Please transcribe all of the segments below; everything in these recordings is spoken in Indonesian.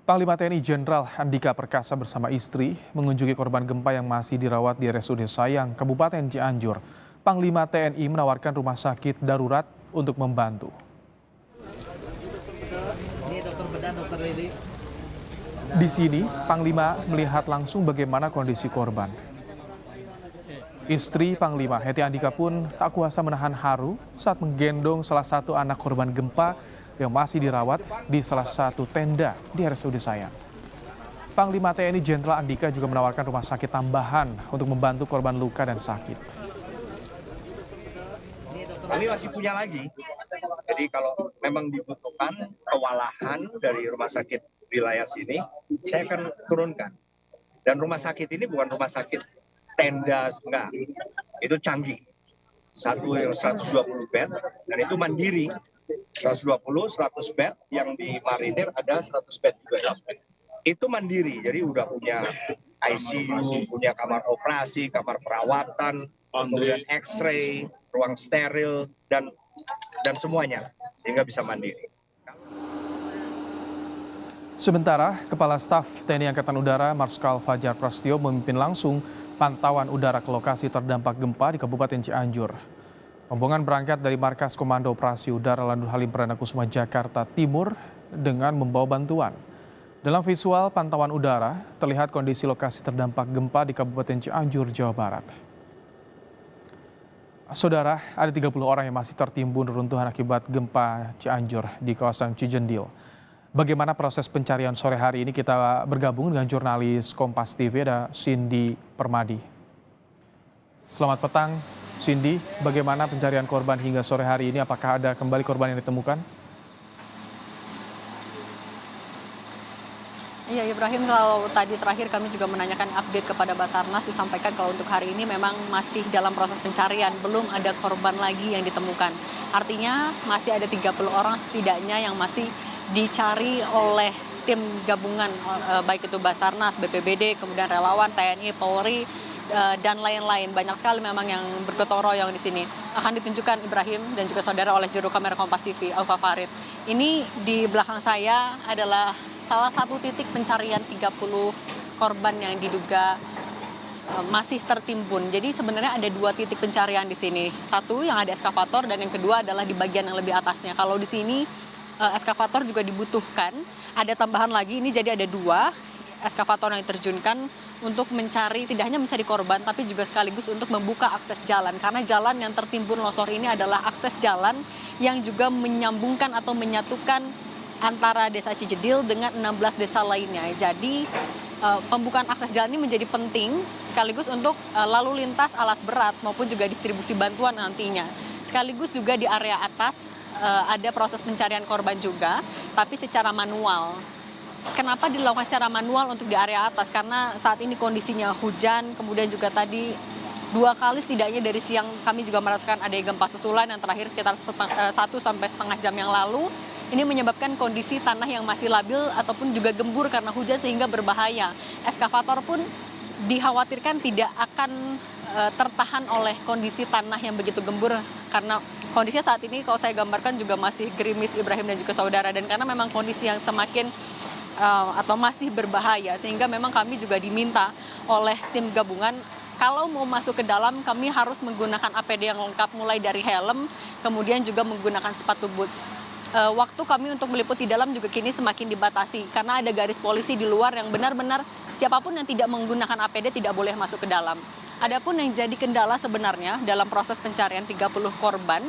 Panglima TNI Jenderal Andika Perkasa bersama istri mengunjungi korban gempa yang masih dirawat di RSUD Sayang, Kabupaten Cianjur. Panglima TNI menawarkan rumah sakit darurat untuk membantu. Di sini, Panglima melihat langsung bagaimana kondisi korban. Istri Panglima Heti Andika pun tak kuasa menahan haru saat menggendong salah satu anak korban gempa yang masih dirawat di salah satu tenda di RSUD Sayang. Panglima TNI Jenderal Andika juga menawarkan rumah sakit tambahan untuk membantu korban luka dan sakit. Kami masih punya lagi, jadi kalau memang dibutuhkan kewalahan dari rumah sakit wilayah sini, saya akan turunkan. Dan rumah sakit ini bukan rumah sakit tenda, enggak, itu canggih. Satu yang 120 bed, dan itu mandiri. 120, 100 bed, yang di Marinir ada 100 bed juga. Itu mandiri, jadi udah punya ICU, punya kamar operasi, kamar perawatan, kemudian X-ray, ruang steril, dan semuanya, sehingga bisa mandiri. Sementara, Kepala Staf TNI Angkatan Udara Marskal Fajar Prasetyo memimpin langsung pantauan udara ke lokasi terdampak gempa di Kabupaten Cianjur. Rombongan berangkat dari Markas Komando Operasi Udara Lanut Halim Perdana Kusuma Jakarta Timur dengan membawa bantuan. Dalam visual pantauan udara, terlihat kondisi lokasi terdampak gempa di Kabupaten Cianjur, Jawa Barat. Saudara, ada 30 orang yang masih tertimbun reruntuhan akibat gempa Cianjur di kawasan Cijendil. Bagaimana proses pencarian sore hari ini, kita bergabung dengan jurnalis Kompas TV, ada Cindy Permadi. Selamat petang, Cindy. Bagaimana pencarian korban hingga sore hari ini? Apakah ada kembali korban yang ditemukan? Iya Ibrahim, kalau tadi terakhir kami juga menanyakan update kepada Basarnas, disampaikan kalau untuk hari ini memang masih dalam proses pencarian, belum ada korban lagi yang ditemukan. Artinya masih ada 30 orang setidaknya yang masih dicari oleh tim gabungan, baik itu Basarnas, BPBD, kemudian relawan, TNI, Polri, dan lain-lain. Banyak sekali memang yang bergotong royong di sini. Akan ditunjukkan Ibrahim dan juga saudara oleh juru kamera Kompas TV, Aufa Farid. Ini di belakang saya adalah salah satu titik pencarian 30 korban yang diduga masih tertimbun. Jadi sebenarnya ada dua titik pencarian di sini. Satu yang ada eskavator dan yang kedua adalah di bagian yang lebih atasnya. Kalau di sini eskavator juga dibutuhkan. Ada tambahan lagi, ini jadi ada dua eskavator yang diterjunkan untuk mencari, tidak hanya mencari korban, tapi juga sekaligus untuk membuka akses jalan. Karena jalan yang tertimbun longsor ini adalah akses jalan yang juga menyambungkan atau menyatukan antara desa Cijendil dengan 16 desa lainnya. Jadi pembukaan akses jalan ini menjadi penting sekaligus untuk lalu lintas alat berat maupun juga distribusi bantuan nantinya. Sekaligus juga di area atas ada proses pencarian korban juga, tapi secara manual. Kenapa dilakukan secara manual untuk di area atas? Karena saat ini kondisinya hujan, kemudian juga tadi 2 kali setidaknya dari siang kami juga merasakan ada gempa susulan yang terakhir sekitar 1 sampai setengah jam yang lalu. Ini menyebabkan kondisi tanah yang masih labil ataupun juga gembur karena hujan sehingga berbahaya. Eskavator pun dikhawatirkan tidak akan tertahan oleh kondisi tanah yang begitu gembur karena kondisinya saat ini kalau saya gambarkan juga masih gerimis Ibrahim dan juga saudara, dan karena memang kondisi yang semakin atau masih berbahaya sehingga memang kami juga diminta oleh tim gabungan kalau mau masuk ke dalam kami harus menggunakan APD yang lengkap mulai dari helm kemudian juga menggunakan sepatu boots. Waktu kami untuk meliput di dalam juga kini semakin dibatasi karena ada garis polisi di luar yang benar-benar siapapun yang tidak menggunakan APD tidak boleh masuk ke dalam. Adapun yang jadi kendala sebenarnya dalam proses pencarian 30 korban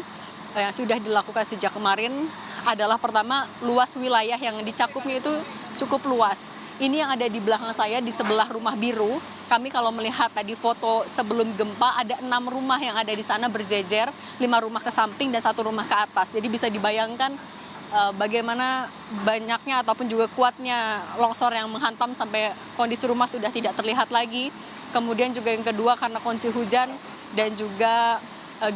yang sudah dilakukan sejak kemarin adalah pertama luas wilayah yang dicakupnya itu cukup luas. Ini yang ada di belakang saya di sebelah rumah biru. Kami kalau melihat tadi foto sebelum gempa ada 6 rumah yang ada di sana berjejer, 5 rumah ke samping dan 1 rumah ke atas. Jadi bisa dibayangkan bagaimana banyaknya ataupun juga kuatnya longsor yang menghantam sampai kondisi rumah sudah tidak terlihat lagi. Kemudian juga yang kedua karena kondisi hujan dan juga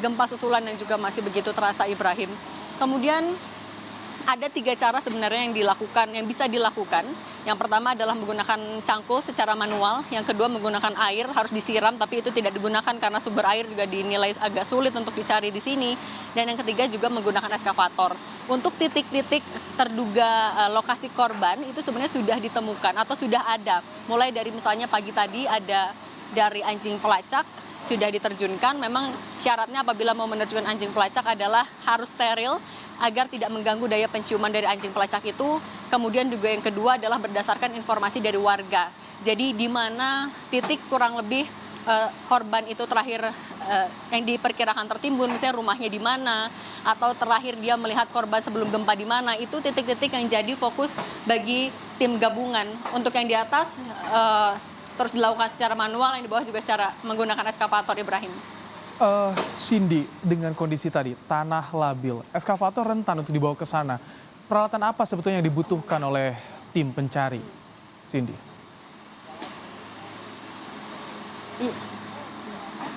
gempa susulan yang juga masih begitu terasa Ibrahim. Kemudian Ada 3 cara sebenarnya yang bisa dilakukan. Yang pertama adalah menggunakan cangkul secara manual, yang kedua menggunakan air, harus disiram tapi itu tidak digunakan karena sumber air juga dinilai agak sulit untuk dicari di sini. Dan yang ketiga juga menggunakan eskavator. Untuk titik-titik terduga lokasi korban itu sebenarnya sudah ditemukan atau sudah ada. Mulai dari misalnya pagi tadi ada dari anjing pelacak sudah diterjunkan. Memang syaratnya apabila mau menerjunkan anjing pelacak adalah harus steril agar tidak mengganggu daya penciuman dari anjing pelacak itu. Kemudian juga yang kedua adalah berdasarkan informasi dari warga. Jadi di mana titik kurang lebih korban itu terakhir yang diperkirakan tertimbun, misalnya rumahnya di mana, atau terakhir dia melihat korban sebelum gempa di mana, itu titik-titik yang jadi fokus bagi tim gabungan. Untuk yang di atas terus dilakukan secara manual, yang di bawah juga secara menggunakan eskavator, Ibrahim. Cindy, dengan kondisi tadi, tanah labil, eskavator rentan untuk dibawa ke sana. Peralatan apa sebetulnya yang dibutuhkan oleh tim pencari, Cindy?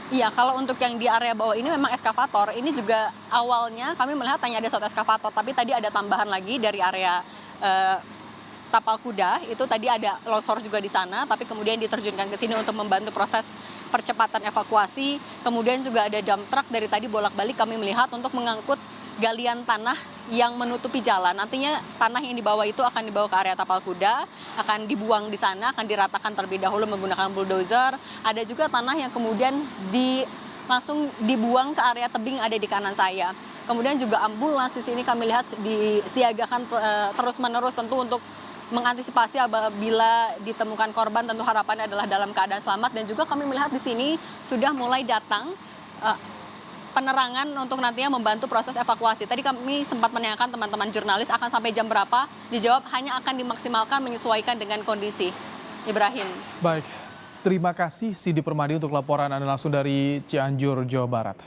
Iya, kalau untuk yang di area bawah ini memang eskavator. Ini juga awalnya kami melihat hanya ada satu eskavator, tapi tadi ada tambahan lagi dari area tapal kuda, itu tadi ada longsor juga di sana, tapi kemudian diterjunkan ke sini untuk membantu proses percepatan evakuasi. Kemudian juga ada dump truck dari tadi bolak-balik kami melihat untuk mengangkut galian tanah yang menutupi jalan. Nantinya tanah yang dibawa itu akan dibawa ke area tapal kuda, akan dibuang di sana, akan diratakan terlebih dahulu menggunakan bulldozer. Ada juga tanah yang kemudian langsung dibuang ke area tebing ada di kanan saya. Kemudian juga ambulans di sini kami lihat disiagakan terus-menerus tentu untuk mengantisipasi apabila ditemukan korban, tentu harapannya adalah dalam keadaan selamat. Dan juga kami melihat di sini sudah mulai datang penerangan untuk nantinya membantu proses evakuasi. Tadi kami sempat menanyakan teman-teman jurnalis akan sampai jam berapa, dijawab hanya akan dimaksimalkan menyesuaikan dengan kondisi. Ibrahim. Baik, terima kasih Cindy Permadi untuk laporan Anda langsung dari Cianjur, Jawa Barat.